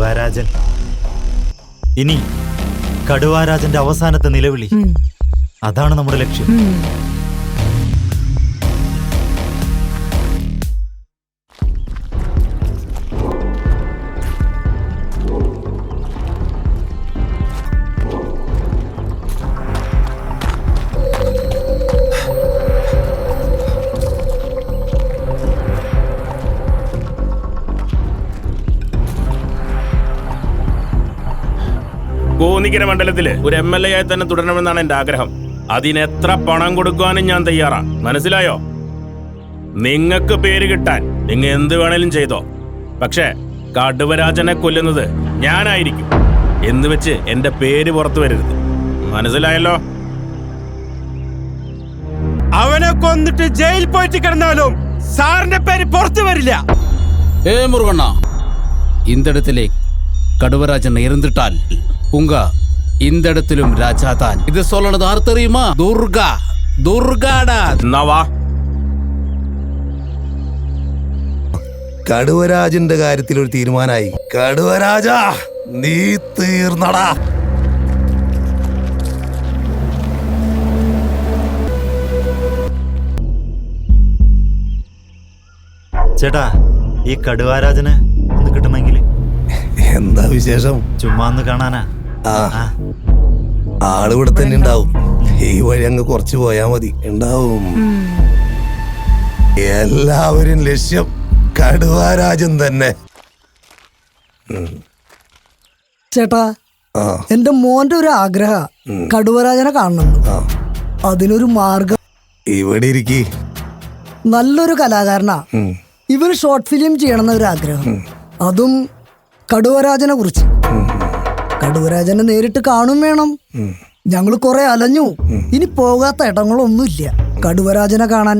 കടുവാരാജൻ. ഇനി കടുവാരാജന്റെ അവസാനത്തെ നിലവിളി, അതാണ് നമ്മുടെ ലക്ഷ്യം. കോന്നിക്കര മണ്ഡലത്തില് ഒരു MLA ആയി തന്നെ തുടരണമെന്നാണ് എന്റെ ആഗ്രഹം. അതിനെത്ര പണം കൊടുക്കുവാനും ഞാൻ തയ്യാറാ. മനസ്സിലായോ? നിങ്ങക്ക് പേര് കിട്ടാൻ നിങ്ങൾ എന്ത് വേണേലും ചെയ്തോ. പക്ഷേ കടുവരാജനെ കൊല്ലുന്നത് ഞാനായിരിക്കും എന്ന് വെച്ച് എന്റെ പേര് പുറത്തു വരരുത്. മനസ്സിലായല്ലോ? അവനെ കൊന്നിട്ട് ജയിൽ പോയിട്ട് കിടന്നാലും സാറിന്റെ പേര് പുറത്തു വരില്ല. முருகண்ணா, இந்த இடத்திலே கடுவராஜன் இருந்துட்டால் உங்க இந்த இடத்திலும் ராஜா தான். இது சொல்லണது ஆர் தெரியுமா? துர்கா. துர்காடா. എന്നാവാ കടുവരാജന്റെ കാര്യത്തിൽ ഒരു തീരുമാനമായി. കടുവരാജ, നീ തീർന്നടാ. ചേട്ടാ, ഈ കടുവാരാജന് ഒന്ന് കിട്ടണമെങ്കിൽ എന്താ വിശേഷം? ചുമ്മാ ഒന്ന് കാണാനാ. ആളിവിടെ തന്നെ ഉണ്ടാവും. ഈ വഴി അങ്ങ് കുറച്ച് പോയാ മതി. ഉണ്ടാവും. എല്ലാവരും ലക്ഷ്യം കടുവാരാജൻ തന്നെ. ചേട്ടാ, എന്റെ മോന്റെ ഒരു ആഗ്രഹ കടുവരാജനെ കാണണം. അതിനൊരു മാർഗം. ഇവിടെ ഇരിക്കി. നല്ലൊരു കലാകാരനാ. ഇവര് ഷോർട്ട് ഫിലിം ചെയ്യണമെന്ന ഒരു ആഗ്രഹം, അതും കടുവരാജനെ കുറിച്ച്. കടുവരാജനെ നേരിട്ട് കാണും വേണം. ഞങ്ങൾ കുറെ അലഞ്ഞു, ഇനി പോകാത്ത ഇടങ്ങളൊന്നുമില്ല. കടുവരാജനെ കാണാൻ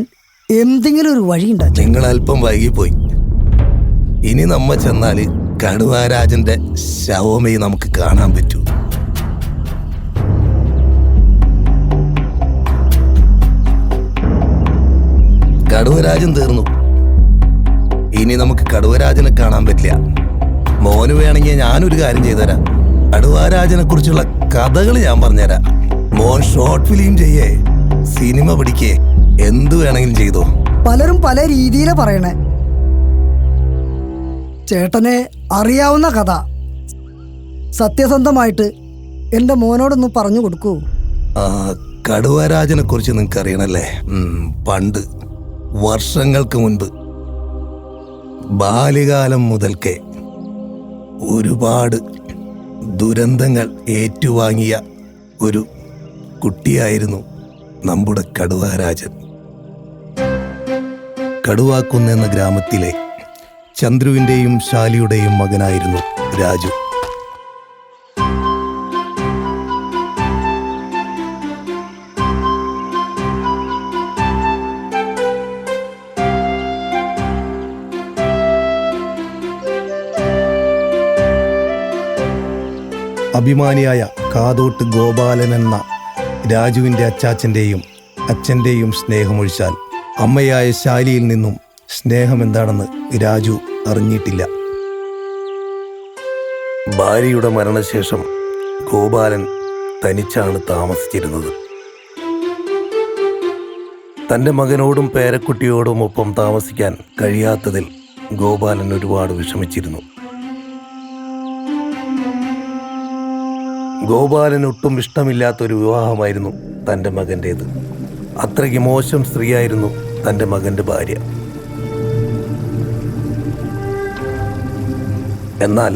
എന്തെങ്കിലും ഒരു വഴി ഉണ്ടാക്കി. നിങ്ങൾ അല്പം വൈകിപ്പോയി. ഇനി നമ്മ ചെന്നാല് കടുവരാജന്റെ ശവമേ നമുക്ക് കാണാൻ പറ്റൂ. കടുവരാജൻ തീർന്നു. ഇനി നമുക്ക് കടുവരാജനെ കാണാൻ പറ്റില്ല. മോന് വേണമെങ്കിൽ ഞാനൊരു കാര്യം ചെയ്തുതരാം. കടുവരാജനെ കുറിച്ചുള്ള കഥകൾ ഞാൻ പറഞ്ഞുതരാം. മോൻ ഷോർട്ട് ഫിലിം ചെയ്യേ, സിനിമ പിടിക്കേ, എന്തു വേണമെങ്കിലും ചെയ്തോ. പലരും പല രീതിയിലാ പറയണേ. ചേട്ടനെ അറിയാവുന്ന കഥ സത്യസന്ധമായിട്ട് എന്റെ മോനോടൊന്ന് പറഞ്ഞു കൊടുക്കൂ. കടുവരാജനെ കുറിച്ച് നിങ്ങൾക്ക് അറിയണല്ലേ? പണ്ട് വർഷങ്ങൾക്ക് മുൻപ് ബാല്യകാലം മുതൽക്കേ ഒരുപാട് ദുരന്തങ്ങൾ ഏറ്റുവാങ്ങിയ ഒരു കുട്ടിയായിരുന്നു നമ്മുടെ കടുവരാജൻ. കടുവാക്കുന്ന് എന്ന ഗ്രാമത്തിലെ ചന്ദ്രുവിൻ്റെയും ശാലിയുടെയും മകനായിരുന്നു രാജു. അഭിമാനിയായ കാതോട്ട് ഗോപാലൻ എന്ന രാജുവിൻ്റെ അച്ചാച്ചൻ്റെയും അച്ഛൻ്റെയും സ്നേഹമൊഴിച്ചാൽ അമ്മയായ ശാലിയിൽ നിന്നും സ്നേഹം എന്താണെന്ന് രാജു അറിഞ്ഞിട്ടില്ല. ഭാര്യയുടെ മരണശേഷം ഗോപാലൻ തനിച്ചാണ് താമസിച്ചിരുന്നത്. തൻ്റെ മകനോടും പേരക്കുട്ടിയോടും ഒപ്പം താമസിക്കാൻ കഴിയാത്തതിൽ ഗോപാലൻ ഒരുപാട് വിഷമിച്ചിരുന്നു. ഗോപാലന് ഒട്ടും ഇഷ്ടമില്ലാത്തൊരു വിവാഹമായിരുന്നു തൻ്റെ മകൻ്റേത്. അത്രയ്ക്ക് മോശം സ്ത്രീയായിരുന്നു തൻ്റെ മകൻ്റെ ഭാര്യ. എന്നാൽ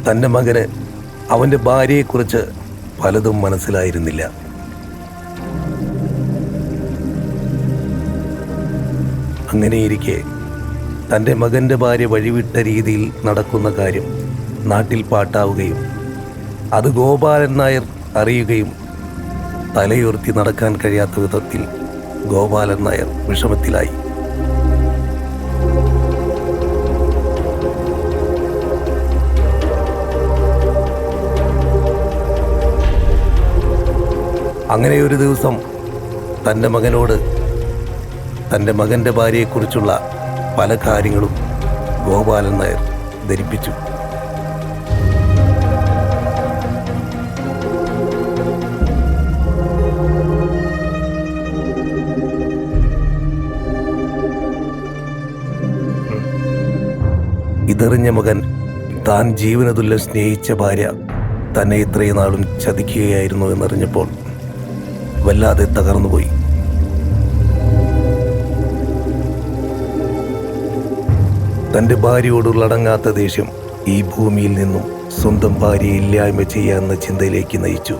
തൻ്റെ മകന് അവൻ്റെ ഭാര്യയെക്കുറിച്ച് പലതും മനസ്സിലായിരുന്നില്ല. അങ്ങനെയിരിക്കെ തൻ്റെ മകൻ്റെ ഭാര്യ വഴിവിട്ട രീതിയിൽ നടക്കുന്ന കാര്യം നാട്ടിൽ പാട്ടാവുകയും അത് ഗോപാലൻ നായർ അറിയുകയും തലയുയർത്തി നടക്കാൻ കഴിയാത്ത വിധത്തിൽ ഗോപാലൻ നായർ വിഷമത്തിലായി. അങ്ങനെ ഒരു ദിവസം തൻ്റെ മകനോട് തൻ്റെ മകൻ്റെ ഭാര്യയെക്കുറിച്ചുള്ള പല കാര്യങ്ങളും ഗോപാലൻ നായർ ധരിപ്പിച്ചു. അതറിഞ്ഞ മകൻ താൻ ജീവനതുല്യം സ്നേഹിച്ച ഭാര്യ തന്നെ ഇത്രയും നാളും ചതിക്കുകയായിരുന്നു എന്നറിഞ്ഞപ്പോൾ വല്ലാതെ തകർന്നുപോയി. തൻ്റെ ഭാര്യയോടുള്ള അടങ്ങാത്ത ദേഷ്യം ഈ ഭൂമിയിൽ നിന്നും സ്വന്തം ഭാര്യയെ ഇല്ലായ്മ ചെയ്യാമെന്ന ചിന്തയിലേക്ക് നയിച്ചു.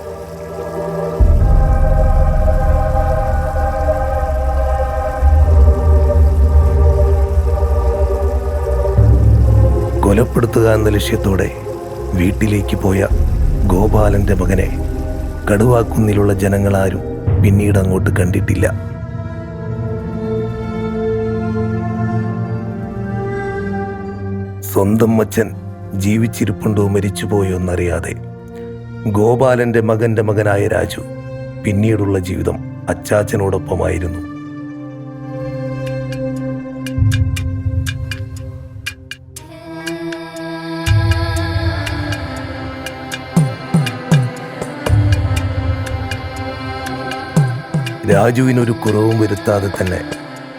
കൊലപ്പെടുത്തുക എന്ന ലക്ഷ്യത്തോടെ വീട്ടിലേക്ക് പോയ ഗോപാലന്റെ മകനെ കടുവാക്കുന്നിലുള്ള ജനങ്ങളാരും പിന്നീട് അങ്ങോട്ട് കണ്ടിട്ടില്ല. സ്വന്തം അച്ഛൻ ജീവിച്ചിരിപ്പുണ്ടോ മരിച്ചുപോയോ എന്നറിയാതെ ഗോപാലന്റെ മകന്റെ മകനായ രാജു പിന്നീടുള്ള ജീവിതം അച്ചാച്ചനോടൊപ്പമായിരുന്നു. രാജുവിനൊരു കുറവും വരുത്താതെ തന്നെ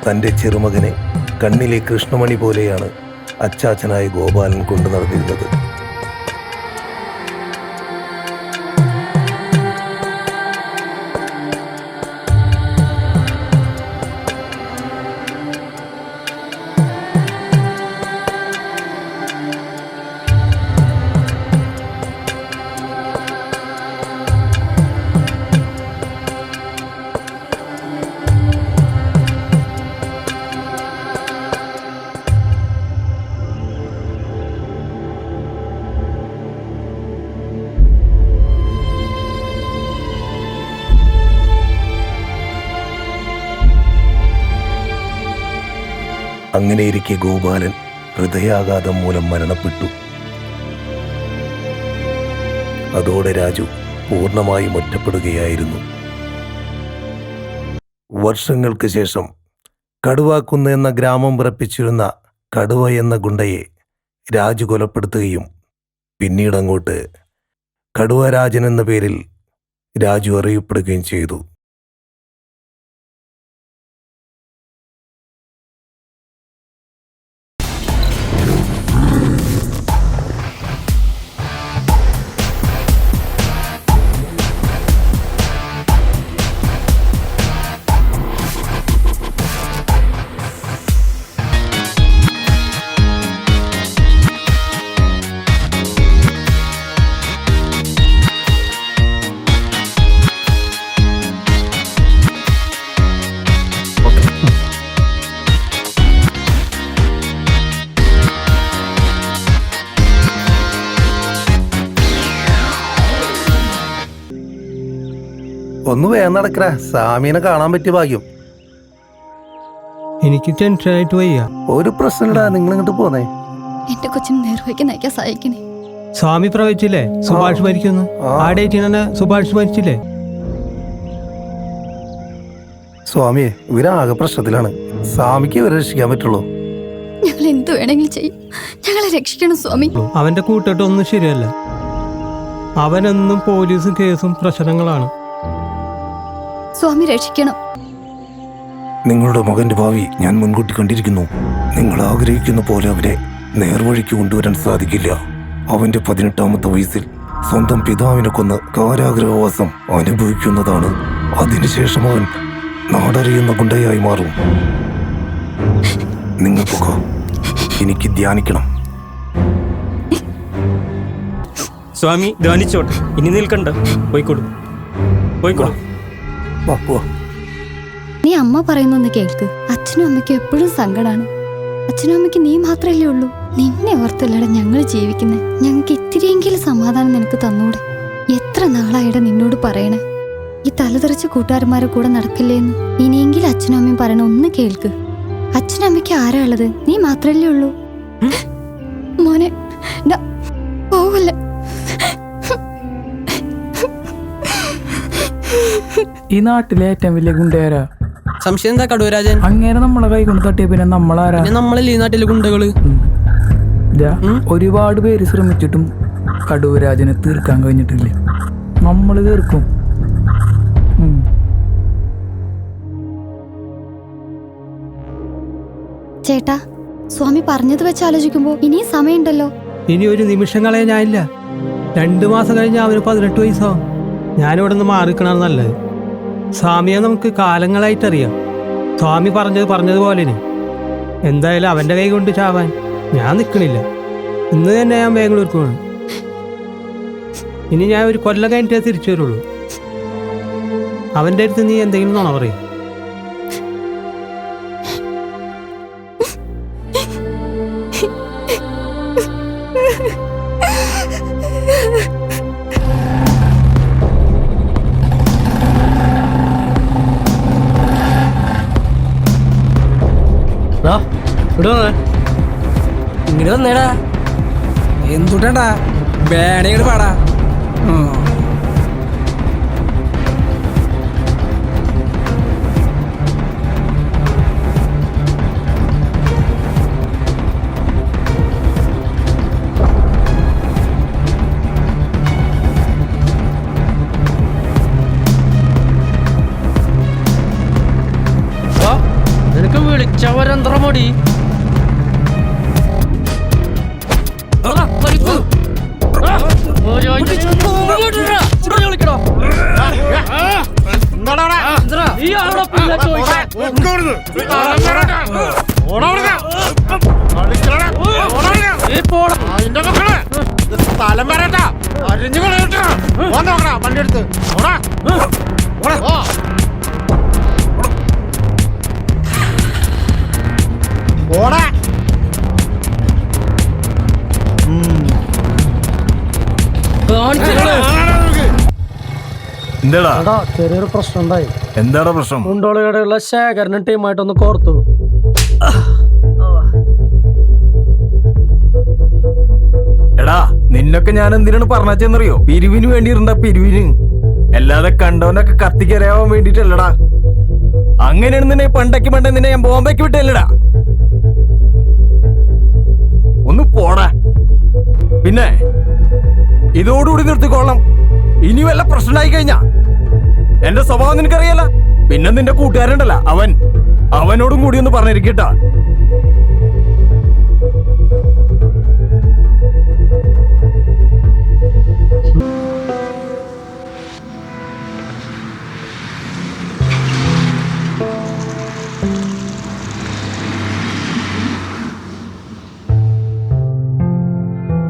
തൻ്റെ ചെറുമകനെ കണ്ണിലെ കൃഷ്ണമണി പോലെയാണ് അച്ചാച്ചനായ ഗോപാലൻ കൊണ്ടു നടന്നിരുന്നത്. അങ്ങനെയിരിക്കെ ഗോപാലൻ ഹൃദയാഘാതം മൂലം മരണപ്പെട്ടു. അതോടെ രാജു പൂർണ്ണമായും ഒറ്റപ്പെടുകയായിരുന്നു. വർഷങ്ങൾക്ക് ശേഷം കടുവാക്കുന്ന് എന്ന ഗ്രാമം വിറപ്പിച്ചിരുന്ന കടുവ എന്ന ഗുണ്ടയെ രാജു കൊലപ്പെടുത്തുകയും പിന്നീടങ്ങോട്ട് കടുവരാജൻ എന്ന പേരിൽ രാജു അറിയപ്പെടുകയും ചെയ്തു. ഒന്ന് വേഗം നടക്കറ, സാമീനെ കാണാൻ പറ്റിയ ഭാഗ്യം. എനിക്ക് ടെൻഷനായിട്ട് വയ്യ. ഒരു പ്രശ്നമില്ല, നിങ്ങൾ ഇങ്ങോട്ട് പോന്നേ. എന്റെ കൊച്ചിന് നേർവഴിക്ക് നയിക്കാൻ സഹായിക്കണേ. സ്വാമി പ്രവചിച്ചില്ലേ സുഭാഷ് മരിക്കുന്നു? ആ ഡേറ്റിന് തന്നെ സുഭാഷ് മരിച്ചില്ലേ? സ്വാമിയെ, ഇവരാകെ പ്രശ്നത്തിലാണ്. സ്വാമിക്ക് ഇവരെ രക്ഷിക്കാൻ പറ്റുള്ളൂ. ഞങ്ങൾ എന്ത് വേണമെങ്കിലും ചെയ്യും, ഞങ്ങളെ രക്ഷിക്കണം സ്വാമി. അവന്റെ കൂട്ടിട്ടൊന്നും ശരിയല്ല. അവനെന്നും പോലീസും കേസും പ്രശ്നങ്ങളാണ്. സ്വാമി രക്ഷിക്കണം. നിങ്ങളുടെ മകന്റെ ഭാവി ഞാൻ മുൻകൂട്ടി കണ്ടിരിക്കുന്നു. നിങ്ങൾ ആഗ്രഹിക്കുന്ന പോലെ അവരെ നേർവഴിക്ക് കൊണ്ടുവരാൻ സാധിക്കില്ല. അവന്റെ 18ാമത്തെ വയസ്സിൽ സ്വന്തം പിതാവിനെ കൊന്ന് കാരാഗ്രഹവാസം അനുഭവിക്കുന്നതാണ്. അതിനുശേഷം അവൻ നാടറിയുന്ന ഗുണ്ടയായി മാറും. നിങ്ങൾക്കൊക്കെ എനിക്ക് ധ്യാനിക്കണം. സ്വാമി ധ്യാനിച്ചോട്ടെ, ഇനി നിൽക്കണ്ട, പോയിക്കോളൂ പോയിക്കോളൂ. നീ അമ്മ പറയുന്നൊന്ന് കേൾക്ക്. അച്ഛനും അമ്മയ്ക്കും എപ്പോഴും സങ്കടാണ്. അച്ഛനും അമ്മയ്ക്ക് നീ മാത്രല്ലേ ഉള്ളൂ. നിന്നെ ഓർത്തല്ലട ഞങ്ങൾ ജീവിക്കുന്നത്. ഞങ്ങൾക്ക് ഇത്തിരിയെങ്കിലും സമാധാനം നിനക്ക് തന്നൂടെ? എത്ര നാളായിട നിന്നോട് പറയണേ ഈ തലതെറിച്ച കൂട്ടുകാരന്മാരെ കൂടെ നടക്കില്ലേന്ന്. ഇനിയെങ്കിലും അച്ഛനും അമ്മയും പറയണ ഒന്ന് കേൾക്ക്. അച്ഛനും അമ്മയ്ക്ക് ആരാ ഉള്ളത്? നീ മാത്രല്ലേ ഉള്ളൂ. മോനെ പോവല്ല. ഈ നാട്ടിലെ ഏറ്റവും വലിയ ഗുണ്ടയാരാ? സംശയം എന്താ കടുവരാജൻ? അങ്ങനെ നമ്മളെ കൈ കൊണ്ട് തട്ടിയ പിന്നെ നമ്മളാരാ? നമ്മളല്ലേ ഈ നാട്ടിലെ ഗുണ്ടകള്. ഒരുപാട് പേര് ശ്രമിച്ചിട്ടും കടുവരാജനെ തീർക്കാൻ കഴിഞ്ഞിട്ടില്ല. നമ്മൾ തീർക്കും. ചേട്ടാ, സ്വാമി പറഞ്ഞത് വെച്ച് ആലോചിക്കുമ്പോ ഇനിയും സമയമുണ്ടല്ലോ. ഇനി ഒരു നിമിഷം കളയാൻ ഞാനില്ല. 2 മാസം കഴിഞ്ഞ് അവന് 18 വയസ്സാവും. ഞാനിവിടെ നിന്ന് മാറിക്കണാണ് നല്ലത്. സ്വാമിയെ നമുക്ക് കാലങ്ങളായിട്ടറിയാം. സ്വാമി പറഞ്ഞതുപോലെ എന്തായാലും അവന്റെ കൈ കൊണ്ട് ചാവാൻ ഞാൻ നിൽക്കണില്ല. ഇന്ന് തന്നെ ഞാൻ ബാംഗ്ലൂർക്ക് പോകണം. ഇനി ഞാൻ ഒരു കൊല്ലം കഴിഞ്ഞിട്ടേ തിരിച്ചു വരുള്ളൂ. അവന്റെ അടുത്ത് നീ എന്തെങ്കിലും നുണ പറയും. ഇങ്ങനെ വന്നേടാ. എന്തുട്ടാ വേണേട് പാടാ. നിനക്ക് വിളിച്ചവരെന്ത്ര മടി. സ്ഥലം വരട്ടാ അരിഞ്ഞു കളയട്ടാ. വണ്ടി എടുത്ത് ഓടാ. എന്താടാ ചെറിയൊരു പ്രശ്നം ഉണ്ടായി. എന്താടാ പ്രശ്നം? മുണ്ടോളിയോടെയുള്ള ശേഖരനും ടീമായിട്ടൊന്ന് കോർത്തു. എടാ നിന്നൊക്കെ ഞാൻ എന്തിനാണ് പറഞ്ഞറിയോ? പിരിവിന് വേണ്ടിയിരുന്ന പിരിവിന്, അല്ലാതെ കണ്ടവനൊക്കെ കത്തിക്കരയാവാൻ വേണ്ടിട്ടല്ലടാ. അങ്ങനെയാണ് നിന്നെ പണ്ടേക്ക് നിന്നെ ഞാൻ ബോംബേക്ക് വിട്ടല്ലടാ. ഒന്ന് പോടാ. പിന്നെ ഇതോടുകൂടി നിർത്തിക്കോളാം. ഇനി വല്ല പ്രശ്നമായി കഴിഞ്ഞാ എന്റെ സ്വഭാവം നിനക്കറിയാല. പിന്നെ നിന്റെ കൂട്ടുകാരുണ്ടല്ല അവനോടും കൂടി ഒന്ന് പറഞ്ഞിരിക്കട്ടാ.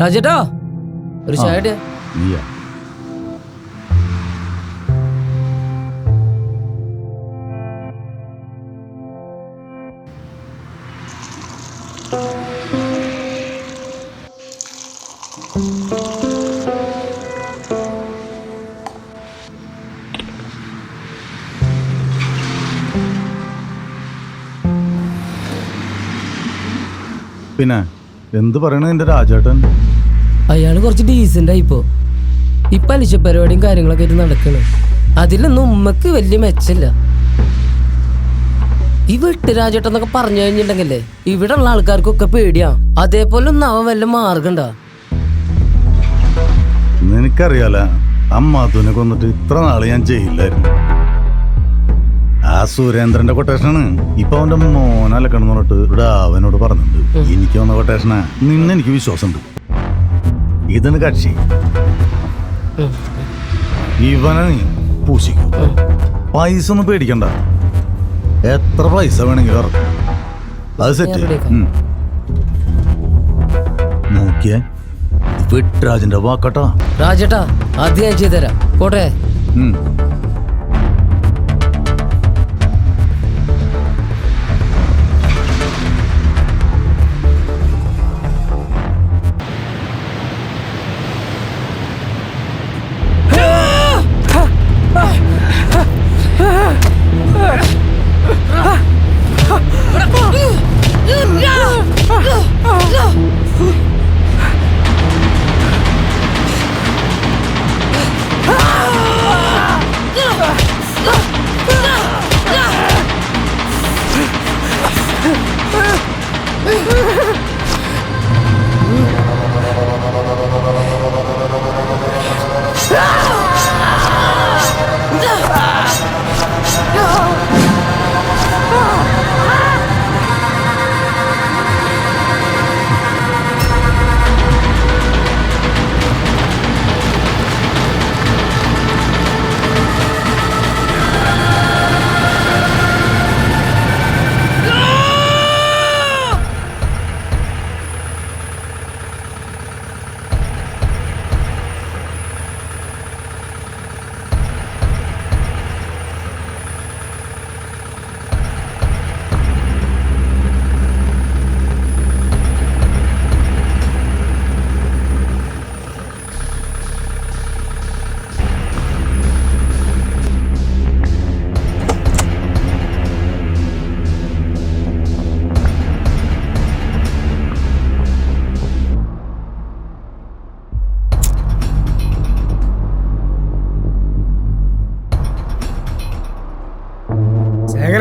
രാജേട്ടാ ഒരു ചായ. പിന്നെ എന്ത് പറയണ എന്റെ രാജേട്ടൻ? അയാള് കുറച്ച് ഡീസന്റ് ആയിപ്പോ. ഈ പലിശ പരിപാടിയും കാര്യങ്ങളൊക്കെ ആയിട്ട് നടക്കണ്. അതിലൊന്നും ഉമ്മക്ക് വലിയ മെച്ചല്ല. ഈ വെട്ടുരാജേട്ടൻ എന്നൊക്കെ പറഞ്ഞു കഴിഞ്ഞിട്ടുണ്ടെങ്കിലേ ഇവിടെ ഉള്ള ആൾക്കാർക്കൊക്കെ പേടിയാ. അതേപോലെ ഒന്നും അവൻ വല്ല മാർഗണ്ടാ. നിനക്കറിയാല, അമ്മാത്തൂനെ കൊന്നിട്ട് ഇത്ര നാള് ഞാൻ ചെയ്യില്ലായിരുന്നു. ആ സുരേന്ദ്രന്റെ കൊട്ടേഷനാണ് ഇപ്പൊ അവന്റെ മോനലക്കണം എന്ന് പറഞ്ഞിട്ട് ഇവിടെ അവനോട് പറഞ്ഞിട്ടുണ്ട്. എനിക്ക് വന്ന കൊട്ടേഷനാ. എനിക്ക് വിശ്വാസമുണ്ട്. ഇതിന് കക്ഷി ഇവനെ നീ പൂശിക്കും. പൈസ ഒന്നും പേടിക്കണ്ട. എത്ര പൈസ വേണമെങ്കിലും ഇറക്കും. അത് സെറ്റ്. നോക്കിയേ, വെട്രാജിന്റെ വാക്കട്ടാ. രാജേട്ടാ അത് ഞാൻ ചെയ്തുതരാം. പോട്ടെ.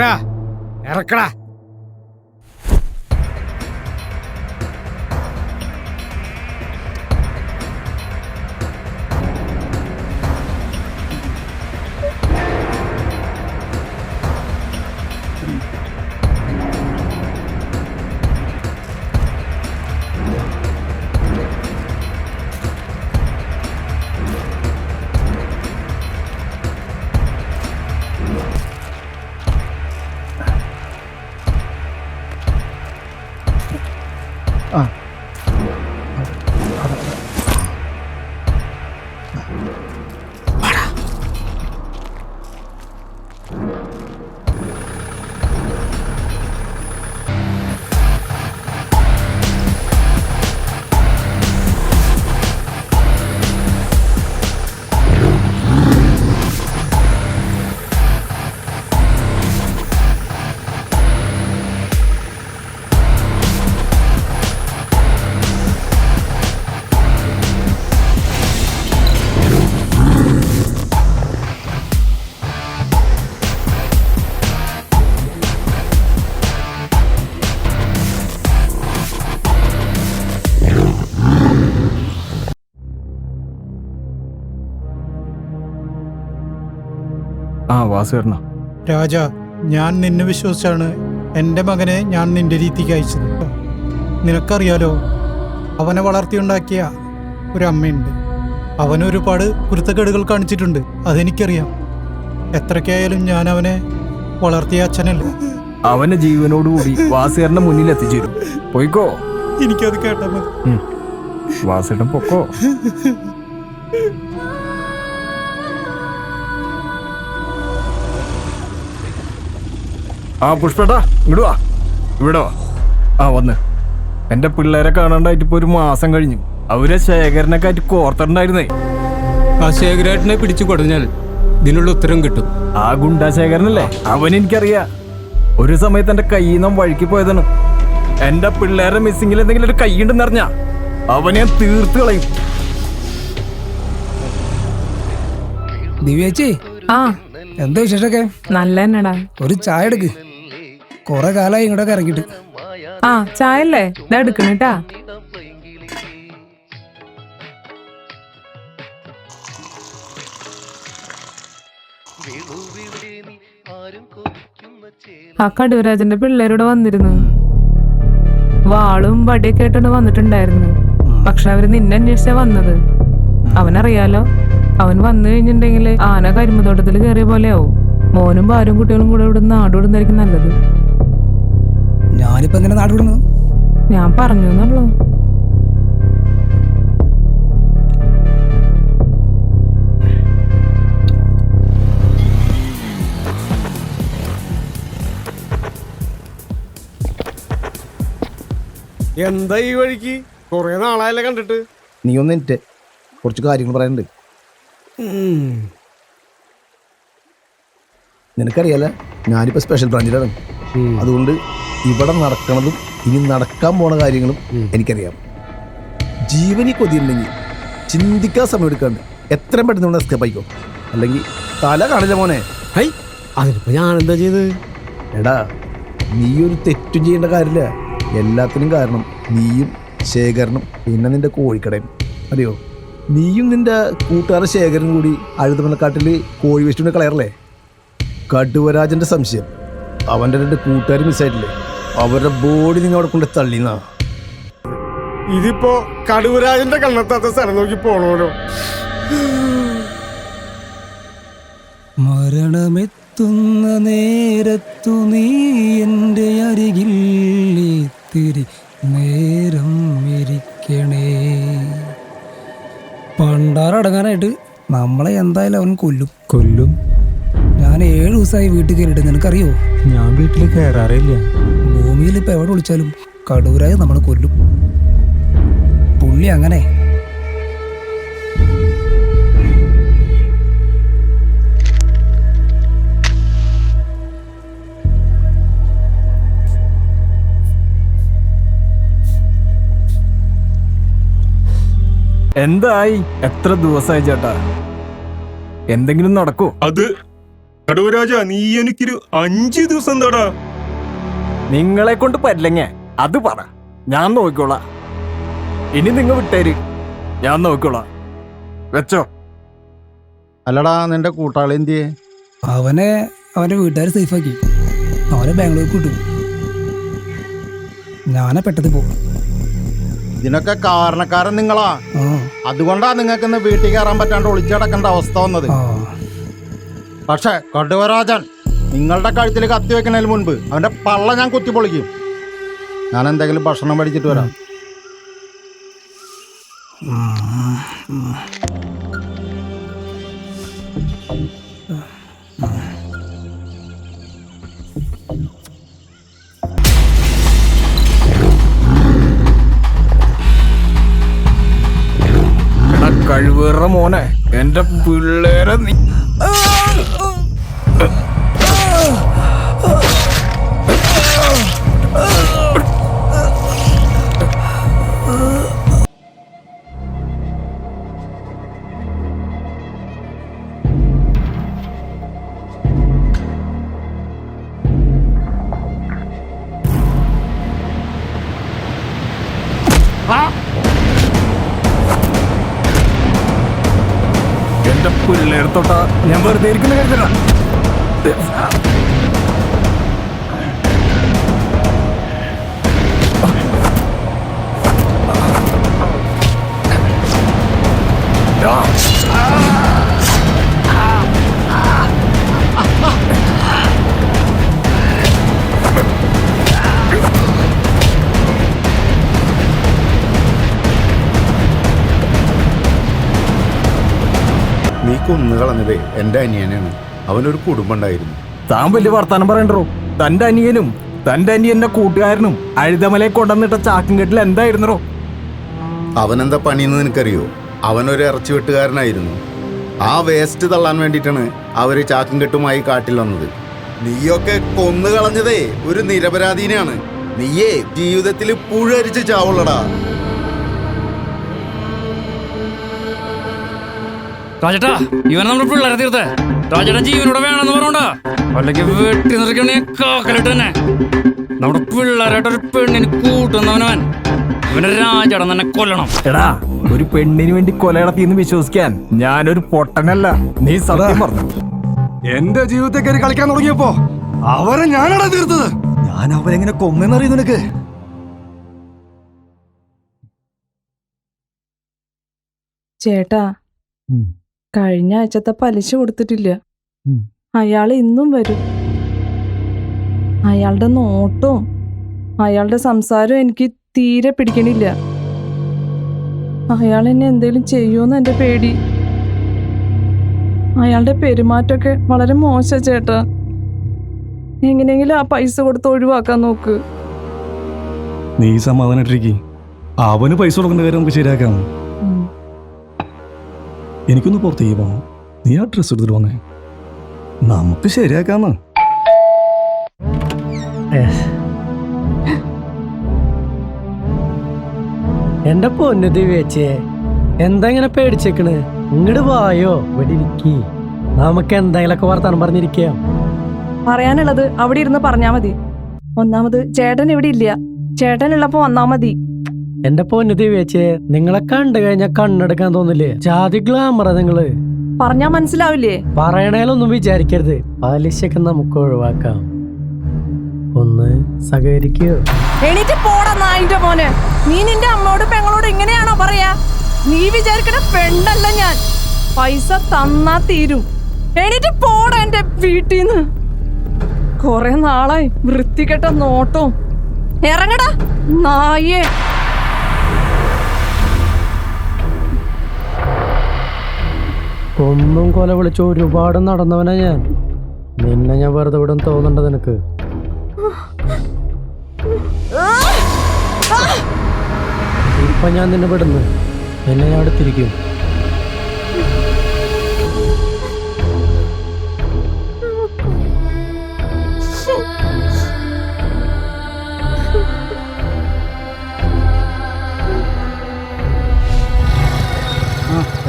സൂര ഇറക്കടാ. ആ വാസുകരണ. രാജ, ഞാൻ നിന്നെ വിശ്വസിച്ചാണ് എൻ്റെ മകനെ ഞാൻ നിന്റെ രീതിക്ക് അയച്ചത്. നിനക്കറിയാലോ, അവനെ വളർത്തിയുണ്ടാക്കിയ ഒരു അമ്മയുണ്ട്. അവനൊരുപാട് കുരുത്തക്കേടുകൾ കാണിച്ചിട്ടുണ്ട്, അതെനിക്കറിയാം. എത്രയ്ക്കായാലും ഞാൻ അവനെ വളർത്തിയ അച്ഛനല്ല. അവന്റെ ജീവനോടുകൂടി വാസുകരണ മുന്നിൽ എത്തിച്ചേരും. പോയിക്കോ. എനിക്കത് കേട്ടാ മതി. വാസുകേട്ടൻ പൊക്കോ. ആ പുഷ്പേട്ടാ, ഇങ്ങോട്ട് വാ. ഇവിടെ വാ. ആ വന്ന്. എന്റെ പിള്ളേരെ കാണാണ്ടായിട്ട് ഇപ്പൊ 1 മാസം കഴിഞ്ഞു. അവരെ ശേഖരനൊക്കെ ആയിട്ട് കോർത്തിട്ടുണ്ടായിരുന്നേ. ആ ശേഖരേട്ടനെ പിടിച്ചു കൊടുഞ്ഞാൽ ഇതിനുള്ള ഉത്തരം കിട്ടും. ആ ഗുണ്ടാ ശേഖരനല്ലേ, അവനെനിക്കറിയാം. ഒരു സമയത്ത് എന്റെ കയ്യിൽ നിന്നും വഴിക്ക് പോയതാണ്. എന്റെ പിള്ളേരെ മിസ്സിങ്ങിൽ എന്തെങ്കിലും ഒരു കൈയുണ്ടെന്ന് അറിഞ്ഞാ അവനെ ഞാൻ തീർത്ത് കളയും. ദിവ്യേച്ചി, ആ എന്താ വിശേഷമൊക്കെ? നല്ല തന്നെടാ. ഒരു ചായ എടുക്ക്. കുറെ കാലമായി ഇങ്ങോട്ടൊക്കെ ഇറങ്ങിയിട്ട്. ആ ചായ അല്ലേ, ഇതാ എടുക്കണേട്ടാ. ആ കടുവരാജന്റെ പിള്ളേരോട് വന്നിരുന്നു. വാളും വടിയൊക്കെ ആയിട്ടാണ് വന്നിട്ടുണ്ടായിരുന്നു. പക്ഷെ അവര് നിന്നെ അന്വേഷിച്ചാ വന്നത്. അവനറിയാലോ, അവൻ വന്നു കഴിഞ്ഞിട്ടുണ്ടെങ്കിൽ ആന കരിമ്പുതോട്ടത്തിൽ കയറിയ പോലെ ആവും. മോനും ഭാര്യയും കുട്ടികളും കൂടെ ഇവിടെ നാട് വിടുന്നതായിരിക്കും നല്ലത്. ഞാനിപ്പോ എങ്ങനെ നാട് വിടുന്നു? ഞാൻ പറഞ്ഞു എന്നുള്ളൂ. എന്താ ഈ വഴിക്ക്? കൊറേ നാളായല്ലേ കണ്ടിട്ട്. നീ ഒന്ന് എനിക്ക് കുറച്ച് കാര്യങ്ങൾ പറയാനുണ്ട്. നിനക്കറിയാലോ, ഞാനിപ്പോൾ സ്പെഷ്യൽ ബ്രാഞ്ചിലാണ്. അതുകൊണ്ട് ഇവിടെ നടക്കണതും ഇനി നടക്കാൻ പോണ കാര്യങ്ങളും എനിക്കറിയാം. ജീവനി കൊതിയുണ്ടെങ്കിൽ ചിന്തിക്കാൻ സമയം എടുക്കാണ്ട് എത്രയും പെട്ടെന്ന് ഇവിടെ എസ്കേപ്പ് ആയിക്കോ, അല്ലെങ്കിൽ തല കാണില്ല മോനെ. ഹൈ, അതിനിപ്പോ ഞാൻ എന്താ ചെയ്ത്? എടാ, നീ ഒരു തെറ്റും ചെയ്യേണ്ട കാര്യമില്ല. എല്ലാത്തിനും കാരണം നീയും ശേഖരനും പിന്നെ നിന്റെ കോഴിക്കടയും. അറിയോ, നീയും നിന്റെ കൂട്ടുകാരൻ ശേഖരനും കൂടി അഴുതമലക്കാട്ടിൽ കോഴി വെച്ചിട്ടുണ്ട് കളയറല്ലേ? കടുവരാജന്റെ സംശയം അവന്റെ 2 കൂട്ടുകാർ മിസ്സായിട്ടില്ലേ, അവരുടെ ബോഡി നിങ്ങൾ അവിടെ കൊണ്ട് തള്ളിന്നാ. ഇതിപ്പോ കടുവരാജന്റെ കണ്ണെത്താത്ത സ്ഥലം നോക്കി പോണോലോ. മരണമെത്തുന്ന നേരത്തു നീ എൻ്റെ അരികിൽ ഇത്തിരി നേരം ഇരിക്കണേ. പണ്ടാറടങ്ങാനായിട്ട് നമ്മളെ എന്തായാലും അവൻ കൊല്ലും. ഞാൻ 7 ദിവസമായി വീട്ടിൽ കയറിയിട്ട്, നിനക്കറിയോ? ഞാൻ വീട്ടിൽ കയറാറില്ല. ഭൂമിയിൽ ഇപ്പൊ എവിടെ വിളിച്ചാലും കടൂരായി നമ്മൾ കൊല്ലും. പുള്ളി അങ്ങനെ. എന്തായി? എത്ര ദിവസമായി ചേട്ടാ? എന്തെങ്കിലും നടക്കൂ? അത് കടുവരാജ നീ എനിക്കൊരു 5 ദിവസം എന്താടാ? നിങ്ങളെ കൊണ്ട് പറ്റില്ലെങ്കിൽ അത് പറ, ഞാൻ നോക്കിക്കോളാം. ഇനി നിങ്ങൾ വിട്ടേര്, ഞാൻ നോക്കിക്കോളാം. വെച്ചോ. അല്ലടാ നിന്റെ കൂട്ടാളി എന്തിയെ? അവനെ അവന്റെ വീട്ടുകാർ സേഫാക്കി. അവനെ ബാംഗ്ലൂർക്ക് വിട്ടു. ഞാനെ പെട്ടത് പോകും. ഇതിനൊക്കെ കാരണക്കാരൻ നിങ്ങളാ. അതുകൊണ്ടാ നിങ്ങൾക്ക് ഇന്ന് വീട്ടിൽ കയറാൻ പറ്റാണ്ട് ഒളിച്ചടക്കേണ്ട അവസ്ഥ വന്നത്. പക്ഷെ കടുവരാജൻ നിങ്ങളുടെ കഴുത്തിൽ കത്തി വെക്കുന്നതിന് മുൻപ് അവന്റെ പള്ള ഞാൻ കുത്തിപ്പൊളിക്കും. ഞാൻ എന്തെങ്കിലും ഭക്ഷണം മേടിച്ചിട്ട് വരാം. കഴിവേറ മോനെ, എന്റെ പിള്ളേരെ നീ എന്റെ പിള്ളേർത്തോട്ടാ ഞാൻ വെറുതെ ഇരിക്കുന്ന കരുതല. നീ കൊന്നു കളഞ്ഞത് എന്റെ അനിയനാണ്. അവനൊരു കുടുംബം ഉണ്ടായിരുന്നു. താൻ വലിയ വർത്താനം പറയണ്ടോ? തന്റെ അനിയനും തന്റെ അനിയന്റെ കൂട്ടുകാരനും അഴുതമലയെ കൊണ്ടുവന്നിട്ട ചാക്കും കെട്ടിൽ എന്തായിരുന്നോ? അവനെന്താ പണിയെന്ന് നിനക്കറിയോ? അവനൊരു ഇറച്ചി വെട്ടുകാരനായിരുന്നു. ആ വേസ്റ്റ് തള്ളാൻ വേണ്ടിയിട്ടാണ് അവര് ചാക്കും കെട്ടുമായി കാട്ടിൽ വന്നത്. നീയൊക്കെ കൊന്നു കളഞ്ഞതേ ഒരു നിരപരാധീനാണ്. നീയേ ജീവിതത്തിൽ പുഴരിച്ച് ചാവുള്ളടാ. രാജേട്ടാ, ഇവനെ നമ്മുടെ പിള്ളേരെ തീർത്തേ. രാജേട്ടൻ ജീവനോടെ വേണമെന്ന് പറഞ്ഞോണ്ടാ, അല്ലെങ്കിൽ വെട്ടി നിറയ്ക്കണേ കാക്കലിട്ട് തന്നെ. നമ്മുടെ പിള്ളേരായിട്ടൊരു പെണ്ണിന് കൂട്ടുന്നവനവൻ. ഇവനെ രാജേട്ടൻ തന്നെ കൊല്ലണം. എടാ, ഒരു പെണ്ണിന് വേണ്ടി കൊലയിടത്തിന്ന് വിശ്വസിക്കാൻ ഞാനൊരു പൊട്ടനല്ല. നീ സത്യം പറഞ്ഞു. എന്റെ ജീവിതത്തെ കയറി കളിക്കാൻ തുടങ്ങിയപ്പോ അവരെ ഞാനാണ് തീർത്തത്. ഞാൻ അവരെങ്ങനെ കൊന്നെന്നറിയും നിനക്ക്? ചേട്ടാ, കഴിഞ്ഞ ആഴ്ചത്തെ പലിശ കൊടുത്തിട്ടില്ല. അയാൾ ഇന്നും വരും. അയാളുടെ നോട്ടവും അയാളുടെ സംസാരവും എനിക്ക് തീരെ പിടിക്കണില്ല. അയാൾ എന്നെ എന്തെങ്കിലും ചെയ്യുമെന്ന് എൻ്റെ പേടി. അയാളുടെ പെരുമാറ്റമൊക്കെ വളരെ മോശം ചേട്ടാ. എങ്ങനെയെങ്കിലും ആ പൈസ കൊടുത്ത് ഒഴിവാക്കാൻ നോക്ക്. നീ സമാധാനായിട്ടിരിക്കും. അവന് പൈസ കൊടുക്കേണ്ട കാര്യം നമുക്ക് ശരിയാക്കാം. എനിക്കൊന്ന് പുറത്തേക്ക് പോകണം. നീ ആ ഡ്രസ് എടുത്തിട്ട് വന്നേ, നമുക്ക് ശരിയാക്കാന്ന്. എന്റെ പൊന്നു ദിവ്യച്ചേ, എന്താ ഇങ്ങനെ പേടിച്ചേക്കണ്? ഇങ്ങോട്ട് വായോ, ഇവിടെ ഇരിക്കി. നമുക്ക് എന്തെങ്കിലുമൊക്കെ വർത്താനം പറഞ്ഞിരിക്കാം. പറയാനുള്ളത് അവിടെ ഇരുന്ന് പറഞ്ഞാ മതി. ഒന്നാമത് ചേട്ടൻ ഇവിടെ ഇല്ല. ചേട്ടനുള്ളപ്പോ വന്നാ മതി. എന്റെ പൊന്നു ദിവ്യച്ചേ, നിങ്ങളെ കണ്ടു കഴിഞ്ഞാൽ കണ്ണെടുക്കാൻ തോന്നില്ലേ? ജാതി ഗ്ലാമറ നിങ്ങള്. പറഞ്ഞാ മനസ്സിലാവില്ലേ? പറയണേലൊന്നും വിചാരിക്കരുത്. പലിശക്ക് നമുക്ക് ഒഴിവാക്കാം. ഒന്ന് സഹകരിക്കോ? എണീറ്റ് പോടാ നായിന്റെ മോനെ. നീ നിന്റെ അമ്മയോട് പെങ്ങളോട് ഇങ്ങനെയാണോ പറയാ? നീ വിചാരിക്കണ പെണ്ണല്ല ഞാൻ. പൈസ തന്നാ തീരും. എണീറ്റ് പോടാ എന്റെ വീട്ടിന്ന്. കൊറേ നാളായി വൃത്തികെട്ട നോട്ടവും. ഇറങ്ങടാ നായേ. ഒന്നും കൊല വിളിച്ച് ഒരുപാട് നടന്നവനാ ഞാൻ. നിന്നെ ഞാൻ വെറുതെ വിടാൻ തോന്നണ്ട നിനക്ക്? ഇപ്പൊ ഞാൻ നിന്നെ വിടുന്നു. എന്നെ ഞാൻ അടുത്തിരിക്കും.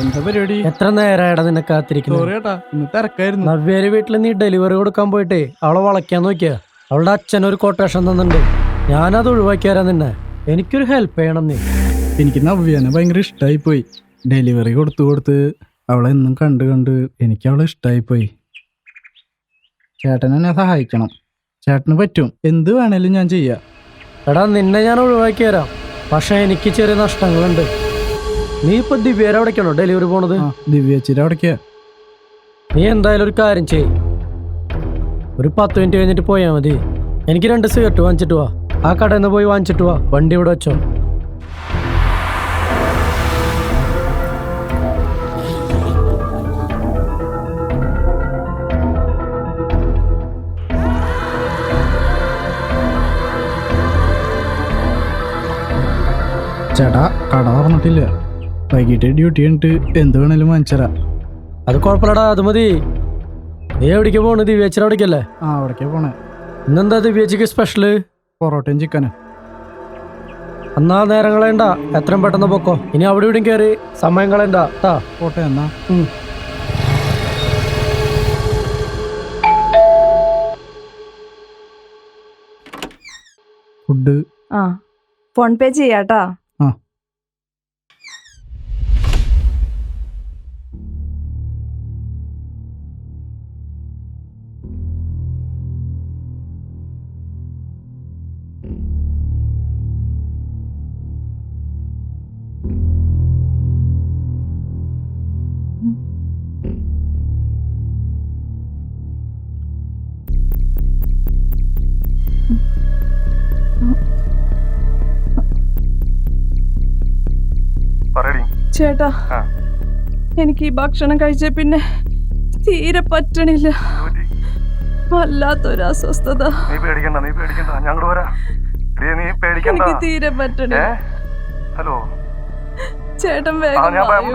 എന്താ പരിപാടി? എത്ര നേരമായിടാ നിന്നെ കാത്തിരിക്കുന്നു? സോറി ഏട്ടാ, ഇന്ന് തിരക്കായിരുന്നു. നവ്യേരെ വീട്ടിൽ നീ ഡെലിവറി കൊടുക്കാൻ പോയിട്ടേ അവളെ വളയ്ക്കാൻ നോക്കിയാ. അവളുടെ അച്ഛനൊരു കൊട്ടേഷൻ തന്നിട്ടുണ്ട്. ഞാനത് ഒഴിവാക്കിയാരാ നിന്നെ. എനിക്കൊരു ഹെൽപ്പ് ചെയ്യണം നീ. എനിക്ക് നവ്യനെ ഭയങ്കര ഇഷ്ടമായി പോയി. ഡെലിവറി കൊടുത്ത് അവളെ എന്നും കണ്ട് എനിക്ക് അവളെ ഇഷ്ടമായി പോയി. ചേട്ടൻ എന്നെ സഹായിക്കണം. ചേട്ടന് പറ്റും, എന്ത് വേണേലും ഞാൻ ചെയ്യാം. എടാ നിന്നെ ഞാൻ ഒഴിവാക്കി തരാം. പക്ഷെ എനിക്ക് ചെറിയ നഷ്ടങ്ങളുണ്ട്. നീ ഇപ്പൊ ദിവ്യരെ അവിടേക്കാണോ ഡെലിവറി പോണത്? ദിവ്യച്ചിരി അവിടേക്കാ. നീ എന്തായാലും ഒരു കാര്യം ചെയ്യ്. ഒരു 10 മിനിറ്റ് കഴിഞ്ഞിട്ട് പോയാൽ മതി. എനിക്ക് 2 സിഗരറ്റ് വാങ്ങിച്ചിട്ട് വാ. ആ കടയിൽ നിന്ന് പോയി വാങ്ങിച്ചിട്ട് വാ. വണ്ടി ഇവിടെ വെച്ചോ. ചേട്ടാ കട പറഞ്ഞിട്ടില്ല. വൈകിട്ട് ഡ്യൂട്ടി കഴിഞ്ഞിട്ട് എന്ത് വേണേലും വാങ്ങിച്ചരാ. അത് കുഴപ്പമില്ലടാ, അത് മതി. നീ എവിടേക്ക് പോണ്? ദിവ്യേച്ചിയുടെ അവിടേക്കല്ലേ? ആ അവിടേക്കാ പോണേ. ഇന്നെന്താ ദിവ്യേച്ചിക്ക് സ്പെഷ്യല്? പൊറോട്ടയും ചിക്കനും. എന്നാ നേരം കളയണ്ട, എത്രയും പെട്ടെന്ന് പൊക്കോ. ഇനി അവിടെ ഇവിടെയും കയറി സമയം കളയണ്ട ട്ടാ. പോട്ടെ എന്നാ. ഫുഡ് ഫോൺ പേ ചെയ്യാട്ടാ. ആ ചേട്ടാ, എനിക്ക് ഈ ഭക്ഷണം കഴിച്ച പിന്നെ തീരെ പറ്റണില്ല. വല്ലാത്തൊരു അസ്വസ്ഥത. എനിക്ക് തീരെ പറ്റണില്ല. ഹലോ ചേട്ടൻ വേഗം വായോ.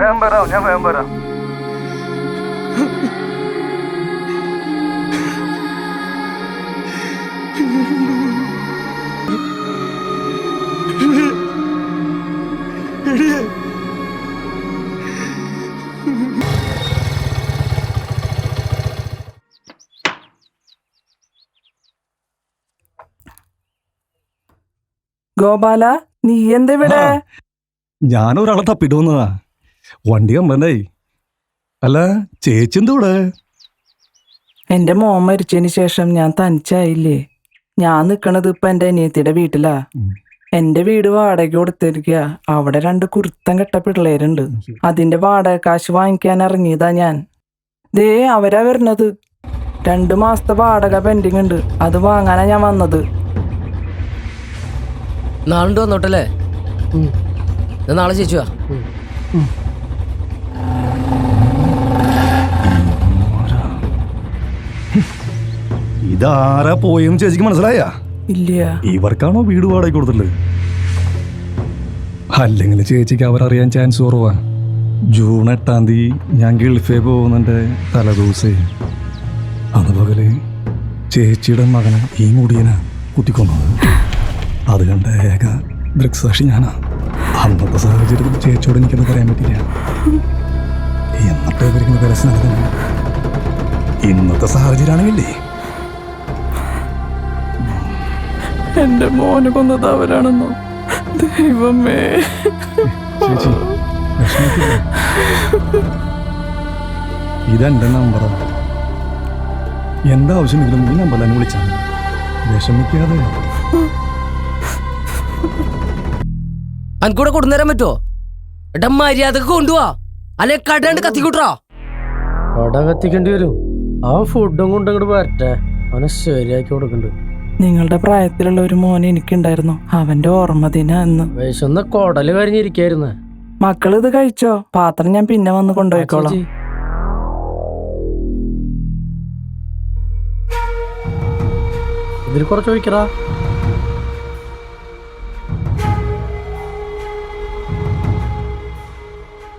ഗോപാല, നീ എന്തെവിടെ? ഞാനൊരാളെ തപ്പിട്ട് വന്നതാ. വണ്ടി കമ്പണ്ടായി. അല്ല ചേച്ചി എന്തൂടെ? എന്റെ മോൻ മരിച്ചതിന് ശേഷം ഞാൻ തനിച്ചായില്ലേ. ഞാൻ നിക്കണത് ഇപ്പൊ എന്റെ അനിയത്തിയുടെ വീട്ടിലാ. എന്റെ വീട് വാടക കൊടുത്തിരിക്കുക. അവിടെ 2 കുരുത്തം കെട്ട പിള്ളേരുണ്ട്. അതിന്റെ വാടക കാശ് വാങ്ങിക്കാൻ ഇറങ്ങിയതാ ഞാൻ. ദേ അവരാ വരുന്നത്. 2 മാസത്തെ വാടക പെൻഡിങ് ഉണ്ട്. അത് വാങ്ങാനാ ഞാൻ വന്നത്. നാളുണ്ട് വന്നോട്ടല്ലേ? നാളെ ചേച്ചുവാ. ഇതാരാ പോയെന്ന് ചേച്ചിക്ക് മനസ്സിലായ? ഇല്ല. ഇവർക്കാണോ വീട് വാടക കൊടുത്തിട്ടുള്ളത്? അല്ലെങ്കിൽ ചേച്ചിക്ക് അവരറിയാൻ ചാൻസ് കുറവാ. ജൂൺ 8-ാം തീയതി ഞാൻ ഗൾഫേ പോകുന്നുണ്ട് തലേദിവസേ. അത് പകല് ചേച്ചിയുടെ മകനെ ഈ മുടിയനാ കുത്തിക്കൊന്നത്. അത് കണ്ട ഏക ദൃക്സാക്ഷി ഞാനാ. അന്നത്തെ സാഹചര്യത്തിൽ ചേച്ചിയോട് എനിക്കത് പറയാൻ പറ്റില്ല. എന്നിട്ട് ഇവരിങ്ങനെ പരസ്യം നടക്കുന്നു. ഇന്നത്തെ സാഹചര്യമാണെങ്കിലേ എന്റെ മോനെ കൊന്നത് അവരാണെന്നോ? ദൈവമേ. ചേച്ചി വിഷമിക്കില്ല. ഇതെന്റെ നമ്പറാ. എന്താവശ്യമെങ്കിലും ഈ നമ്പറിൽ തന്നെ വിളിച്ചാൽ മതി. വിഷമിക്കാതെ. അനക്കൂടെ കൊണ്ടുവരാൻ പറ്റുമോ? ഏട്ടാ മര്യാദക്ക് കൊണ്ടുപോവാ, അല്ലെ കടണ്ട് കത്തിക്കൂട്ടാ. കട കത്തിക്കേണ്ടി വരും. ആ ഫുഡും കൊണ്ട് ഇങ്ങോട്ട് വരട്ടെ. അവനെ ശരിയാക്കി കൊടുക്കണ്ട്. നിങ്ങളുടെ പ്രായത്തിലുള്ള ഒരു മോൻ എനിക്കുണ്ടായിരുന്നു. അവന്റെ ഓർമ്മ ദിന അന്ന്. വിശന്ന കൊടല് കരിഞ്ഞിരിക്കായിരുന്നു. മക്കൾ ഇത് കഴിച്ചോ? പാത്രം ഞാൻ പിന്നെ വന്ന് കൊണ്ടുപോയിക്കോളാം. ഇതിൽ കുറച്ച് ഒഴിക്കടാ.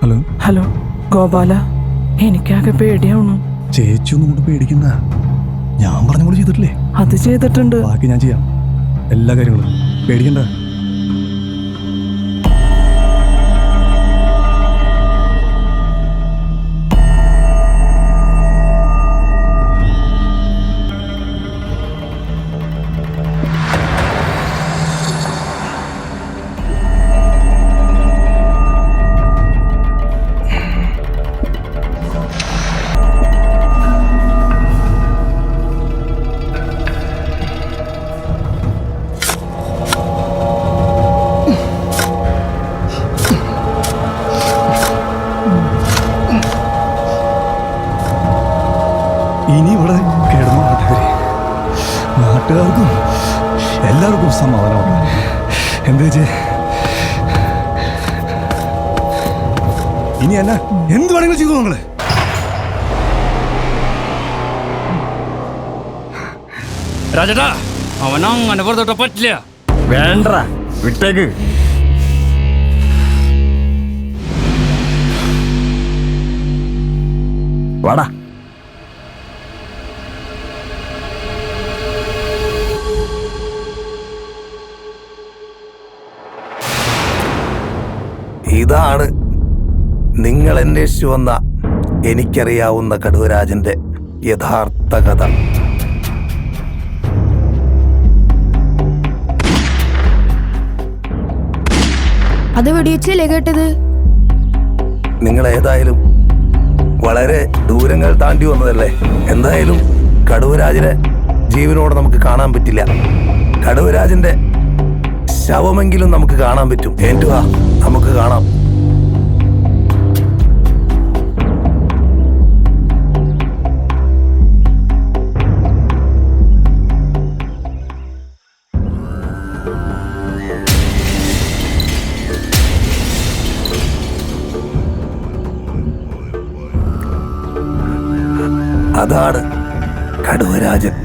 ഹലോ ഹലോ ഗോപാല, എനിക്കാകെ പേടിയാവണു. ചേച്ചി ഒന്നും കൊണ്ട് പേടിക്കണ്ട. ഞാൻ പറഞ്ഞ പോലെ ചെയ്തിട്ടില്ലേ? അത് ചെയ്തിട്ടുണ്ട്. ബാക്കി ഞാൻ ചെയ്യാം. എല്ലാ കാര്യങ്ങളും പേടിക്കണ്ട. വീട്ടുകാർക്കും എല്ലാവർക്കും സമാധാനമുണ്ട്. എന്താ വെച്ചേ ഇനി അല്ല എന്ത് വേണമെങ്കിലും ചെയ്തു നിങ്ങള്. രാജേട്ടാ അവനങ്ങനെ പുറത്തോട്ട് പറ്റില്ല. വേണ്ട വിട്ടേക്ക്. വാടാ. ഇതാണ് നിങ്ങൾ അന്വേഷിച്ചു വന്ന എനിക്കറിയാവുന്ന കടുവരാജന്റെ യഥാർത്ഥ കഥ. അത് വെടിവെച്ചല്ലേ കേട്ടത്? നിങ്ങൾ ഏതായാലും വളരെ ദൂരങ്ങൾ താണ്ടി വന്നതല്ലേ. എന്തായാലും കടുവരാജനെ ജീവനോടെ നമുക്ക് കാണാൻ പറ്റില്ല. കടുവരാജന്റെ ശവമെങ്കിലും നമുക്ക് കാണാൻ പറ്റും. ഏറ്റുവാ, നമുക്ക് കാണാം. അതാണ് കടുവരാജൻ.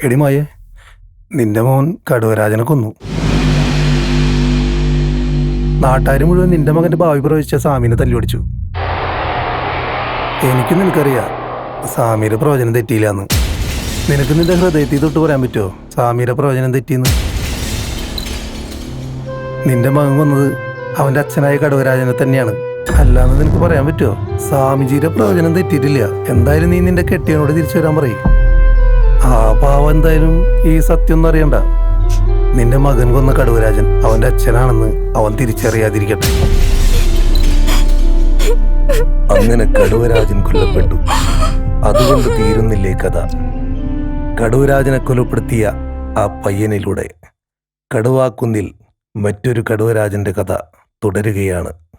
എടിമായെ, നിന്റെ മോൻ കടുവരാജനെ കൊന്നു. നാട്ടുകാർ മുഴുവൻ നിന്റെ മകന്റെ ഭാവി പ്രവചിച്ച സാമിനെ തല്ലുപിടിച്ചു. എനിക്കും നിനക്കറിയാം സാമിയുടെ പ്രവചനം തെറ്റിയില്ലാന്ന്. നിനക്ക് നിന്റെ ഹൃദയത്തിൽ തൊട്ട് പറയാൻ പറ്റുമോ സാമിയുടെ പ്രവചനം തെറ്റിയെന്ന്? നിന്റെ മകൻ കൊന്നത് അവന്റെ അച്ഛനായ കടുവരാജനെ തന്നെയാണ്. അല്ലാന്ന് നിനക്ക് പറയാൻ പറ്റുമോ? സ്വാമിജിയുടെ പ്രവചനം തെറ്റിയിട്ടില്ല. എന്തായാലും നീ നിന്റെ കെട്ടിയനോട് തിരിച്ചു വരാൻ പറയും. ആ പാവം എന്തായാലും ഈ സത്യം ഒന്നും അറിയണ്ട. നിന്റെ മകൻ കൊന്ന കടുവരാജൻ അവന്റെ അച്ഛനാണെന്ന് അവൻ തിരിച്ചറിയാതിരിക്കട്ടെ. അങ്ങനെ കടുവരാജൻ കൊല്ലപ്പെട്ടു. അതുകൊണ്ട് തീരുന്നില്ലേ കഥ. കടുവരാജനെ കൊലപ്പെടുത്തിയ ആ പയ്യനിലൂടെ കടുവാക്കുന്നിൽ മറ്റൊരു കടുവരാജന്റെ കഥ തുടരുകയാണ്.